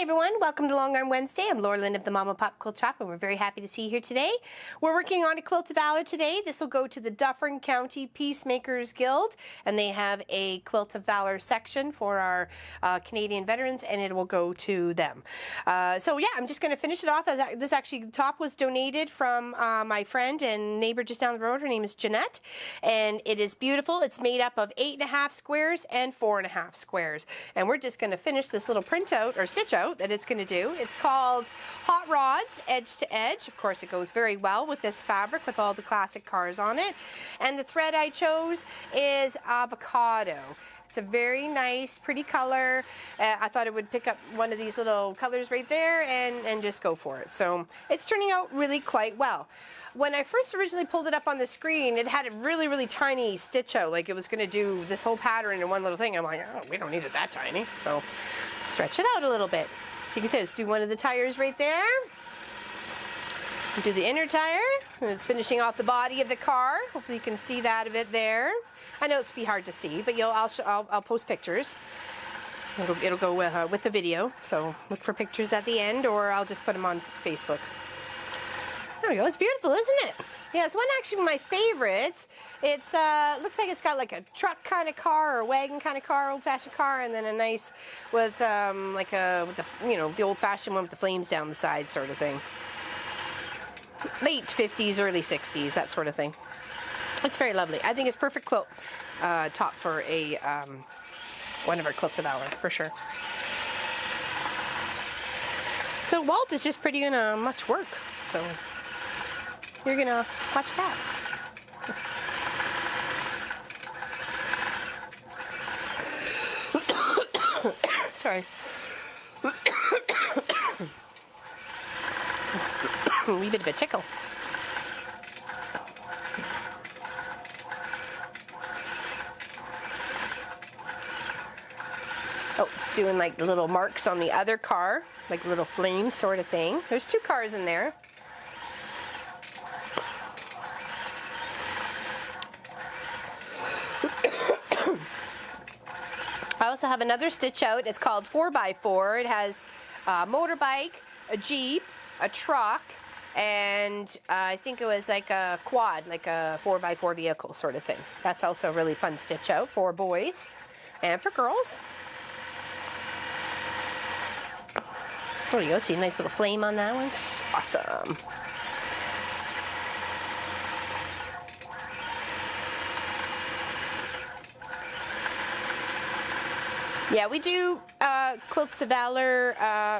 everyone, welcome to Long Arm Wednesday. I'm Laura Lynn of the Mama Pop Quilt Shop, and we're very happy to see you here today. We're working on a Quilt of Valour today. This will go to the Dufferin County Peacemakers Guild, and they have a Quilt of Valour section for our Canadian veterans, and it will go to them. So yeah, I'm just going to finish it off. This actually, the top was donated from my friend and neighbor just down the road. Her name is Jeanette, and it is beautiful. It's made up of 8.5 squares and 4.5 squares, and we're just going to finish this little printout or stitch out that it's going to do. It's called Hot Rods Edge to Edge. Of course, it goes very well with this fabric with all the classic cars on it. And the thread I chose is avocado. It's a very nice, pretty color. I thought it would pick up one of these little colors right there and just go for it. So it's turning out really quite well. When I first originally pulled it up on the screen, it had a really, really tiny stitch out, like it was going to do this whole pattern in one little thing. I'm like, oh, we don't need it that tiny. So stretch it out a little bit. So you can see, let's do one of the tires right there. Do the inner tire, and it's finishing off the body of the car. Hopefully you can see that a bit there. I know it's be hard to see, but I'll post pictures. It'll go with the video, so look for pictures at the end, or I'll just put them on Facebook. There we go. It's beautiful, isn't it? Yeah, it's one actually of my favorites. It's looks like it's got like a truck kind of car or wagon kind of car, old-fashioned car, and then a nice with the old-fashioned one with the flames down the side sort of thing. Late 50s, early 60s, that sort of thing. It's very lovely. I think it's perfect quilt top for a one of our Quilts of Valour for sure. So Walt is just pretty gonna much work. So you're gonna watch that. Sorry. A wee bit of a tickle. Oh, it's doing like the little marks on the other car, like little flames sort of thing. There's two cars in there. I also have another stitch out. It's called 4x4. It has a motorbike, a Jeep, a truck, and I think it was like a quad, like a 4x4 vehicle sort of thing. That's also a really fun stitch out for boys and for girls. There you go. See a nice little flame on that one. Awesome. Yeah, we do Quilts of Valour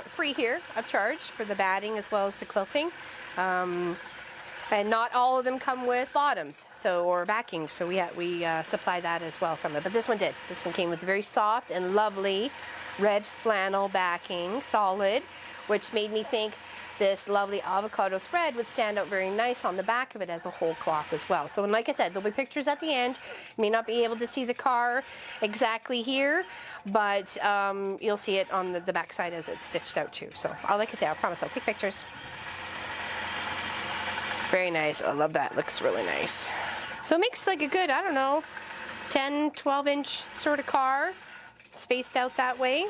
free here of charge for the batting as well as the quilting. And not all of them come with bottoms or backing, so we supply that as well, some of it. But this one did. This one came with very soft and lovely red flannel backing, solid, which made me think this lovely avocado thread would stand out very nice on the back of it as a whole cloth as well. So, and like I said, there'll be pictures at the end. You may not be able to see the car exactly here, but you'll see it on the back side as it's stitched out too. So, like I say, I promise I'll take pictures. Very nice. I love that. Looks really nice. So it makes like a good, I don't know, 10, 12-inch sort of car, spaced out that way.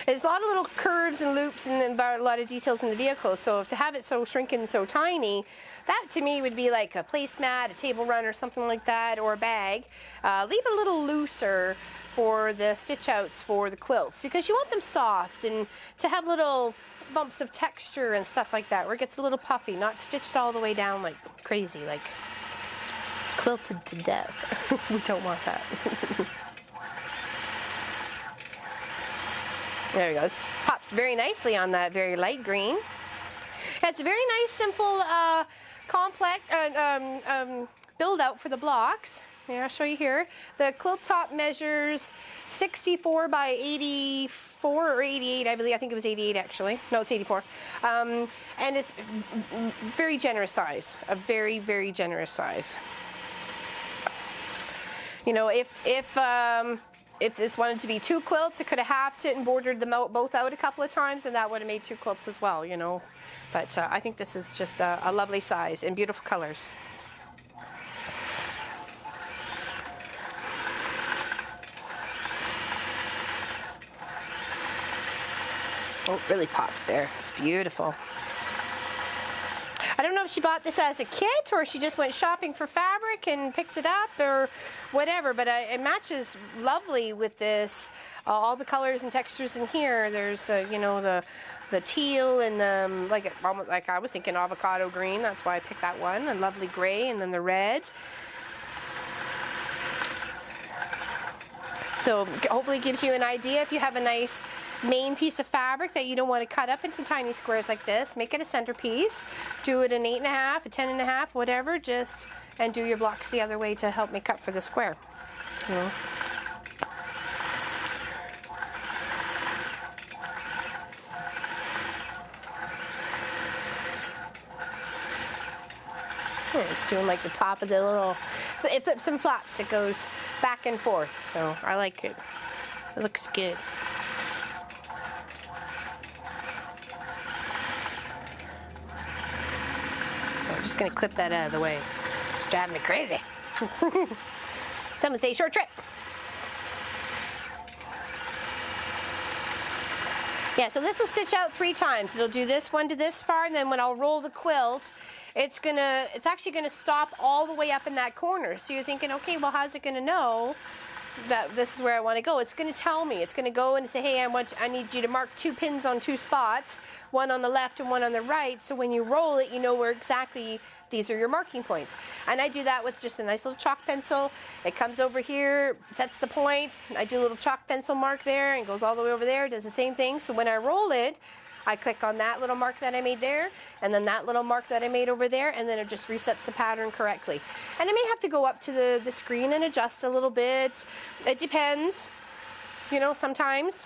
There's a lot of little curves and loops and a lot of details in the vehicle, so to have it so shrunken, so tiny, that to me would be like a placemat, a table run or something like that, or a bag. Leave a little looser for the stitch outs for the quilts, because you want them soft and to have little bumps of texture and stuff like that, where it gets a little puffy, not stitched all the way down like crazy, like quilted to death. We don't want that. There we go. This pops very nicely on that very light green. It's a very nice, simple, complex build out for the blocks. Here, I'll show you here. The quilt top measures 64 by 84 or 88, I believe. I think it was 88 actually. No, it's 84. And it's very generous size. A very, very generous size. You know, if this wanted to be two quilts, it could have halved it and bordered them both out a couple of times, and that would have made two quilts as well, you know. But I think this is just a lovely size and beautiful colors. Oh, it really pops there. It's beautiful. I don't know if she bought this as a kit or she just went shopping for fabric and picked it up or whatever, but it matches lovely with this. All the colors and textures in here. There's, you know, the teal and the, like I was thinking avocado green. That's why I picked that one. A lovely gray and then the red. So hopefully it gives you an idea. If you have a nice main piece of fabric that you don't want to cut up into tiny squares like this, make it a centerpiece. Do it an 8.5, a 10.5, whatever, just, and do your blocks the other way to help make up for the square. You know? It's doing like the top of the little, it flips and flops, it goes back and forth, so I like it. It looks good. I'm just gonna clip that out of the way. It's driving me crazy. Someone say short trip. Yeah, so this will stitch out 3 times. It'll do this one to this far, and then when I'll roll the quilt, it's actually gonna stop all the way up in that corner. So you're thinking, okay, well, how's it gonna know that this is where I want to go? It's gonna tell me. It's gonna go and say, hey, I need you to mark 2 pins on 2 spots, one on the left and one on the right. So when you roll it, you know where exactly these are your marking points. And I do that with just a nice little chalk pencil. It comes over here, sets the point. I do a little chalk pencil mark there and goes all the way over there. It does the same thing. So when I roll it, I click on that little mark that I made there, and then that little mark that I made over there, and then it just resets the pattern correctly. And I may have to go up to the screen and adjust a little bit. It depends, you know, sometimes.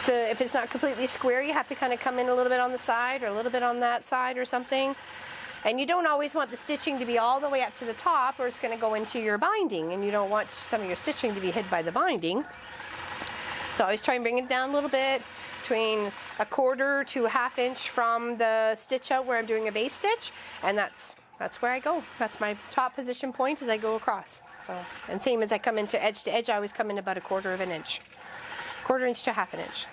If it's not completely square, you have to kind of come in a little bit on the side or a little bit on that side or something. And you don't always want the stitching to be all the way up to the top, or it's going to go into your binding, and you don't want some of your stitching to be hid by the binding. So I always try and bring it down a little bit, between 1/4 to 1/2 inch from the stitch out where I'm doing a base stitch, and that's where I go. That's my top position point as I go across. So, and same as I come into edge to edge, I always come in about 1/4 inch. 1/4 inch to 1/2 inch.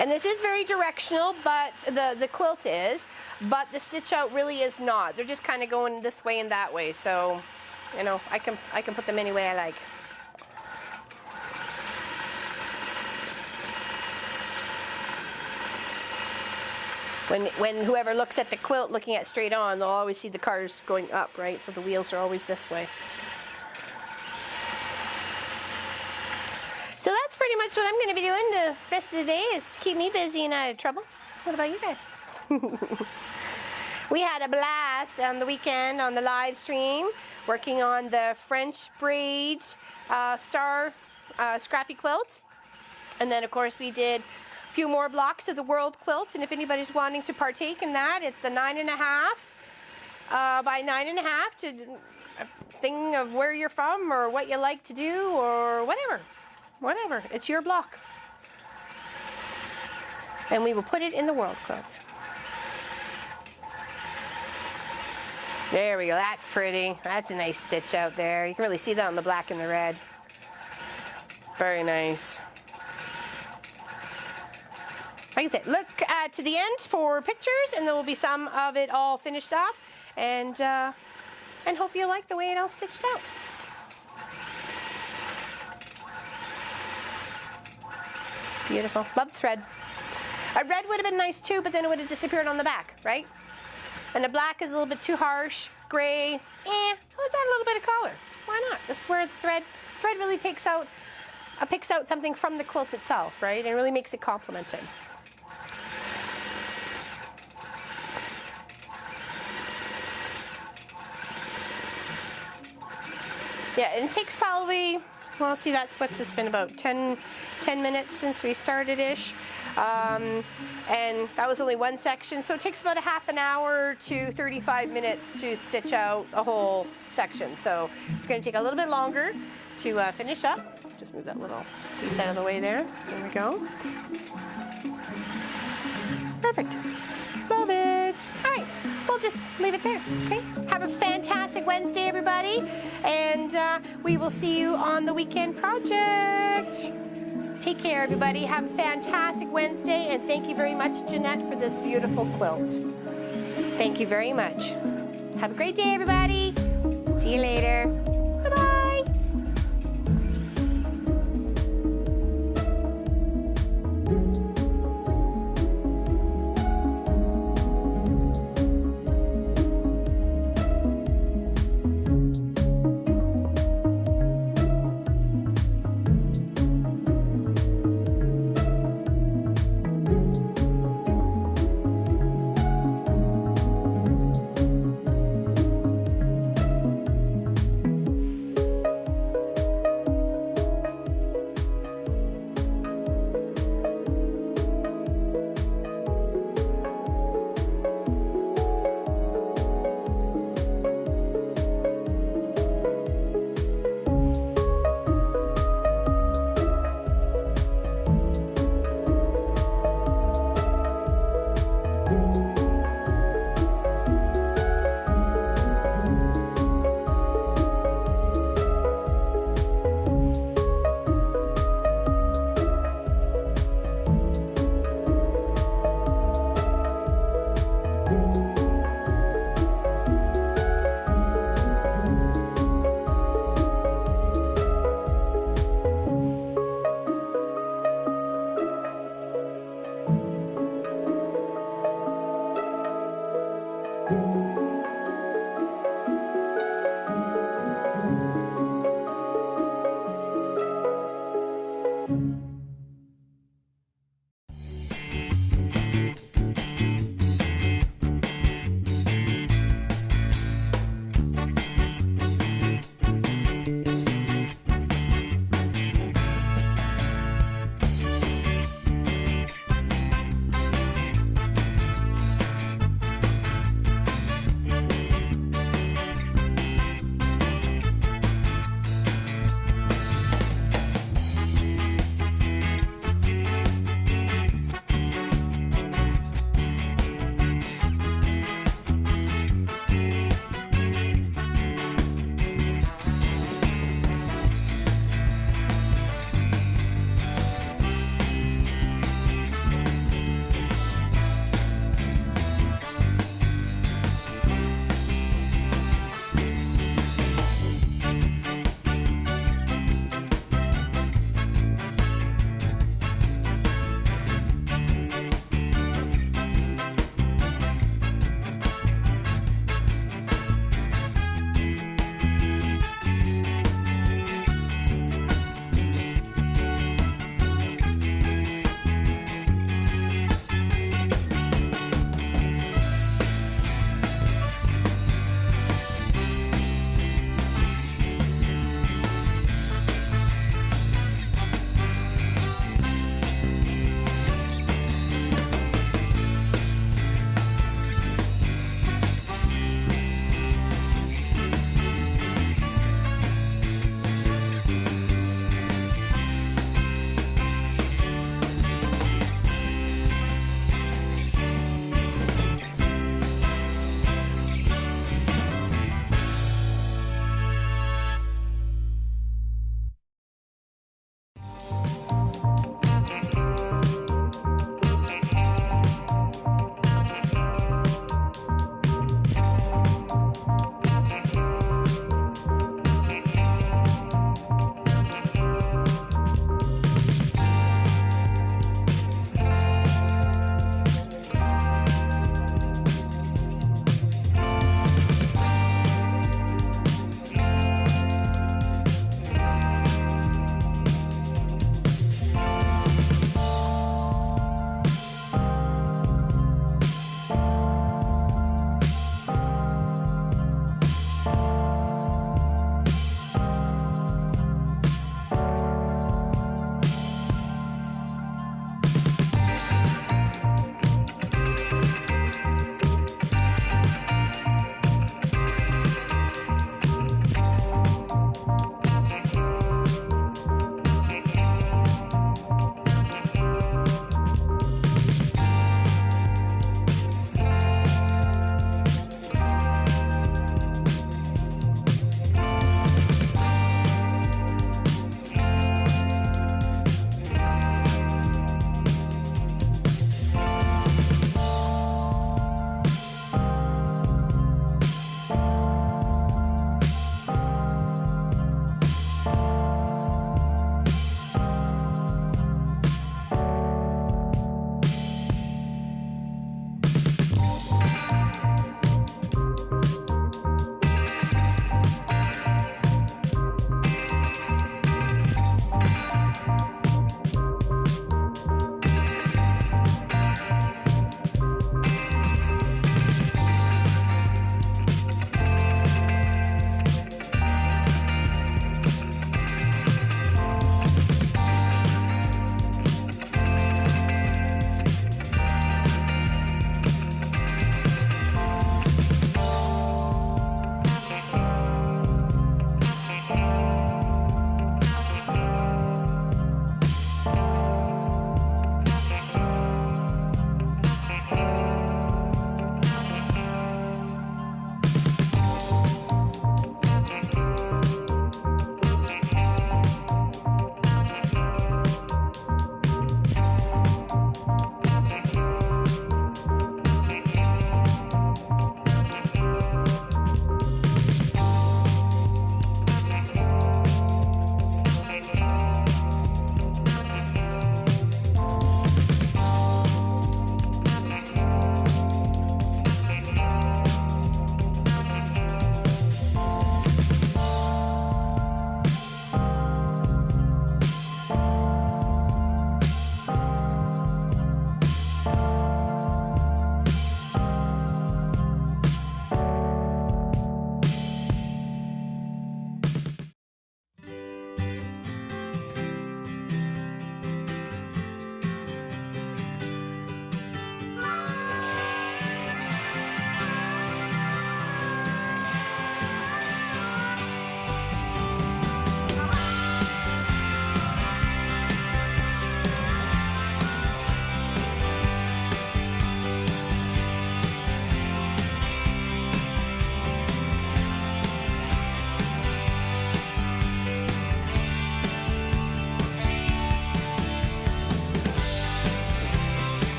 And this is very directional, but the quilt is, but the stitch out really is not. They're just kind of going this way and that way. So, you know, I can put them any way I like. When whoever looks at the quilt looking at straight on, they'll always see the cars going up, right? So the wheels are always this way. So that's pretty much what I'm going to be doing the rest of the day, is to keep me busy and out of trouble. What about you guys? We had a blast on the weekend on the live stream, working on the French braid star scrappy quilt. And then, of course, we did a few more blocks of the world quilt. And if anybody's wanting to partake in that, it's the 9.5 by 9.5 to a thing of where you're from or what you like to do or whatever. Whatever. It's your block. And we will put it in the world quilt. There we go. That's pretty. That's a nice stitch out there. You can really see that on the black and the red. Very nice. Like I said, look to the end for pictures, and there will be some of it all finished up. And hope you like the way it all stitched out. Beautiful. Love the thread. A red would have been nice too, but then it would have disappeared on the back, right? And the black is a little bit too harsh. Gray, let's add a little bit of color. Why not? This is where the thread really picks out something from the quilt itself, right? And really makes it complemented. Yeah, and it takes probably, well, see, it's been about 10 minutes since we started-ish. And that was only one section, so it takes about a half an hour to 35 minutes to stitch out a whole section. So it's going to take a little bit longer to finish up. Just move that little piece out of the way there. There we go. Perfect. Love it. All right, we'll just leave it there, okay? Have a fantastic fantastic Wednesday, everybody. And we will see you on the weekend project. Take care, everybody. Have a fantastic Wednesday. And thank you very much, Jeanette, for this beautiful quilt. Thank you very much. Have a great day, everybody. See you later.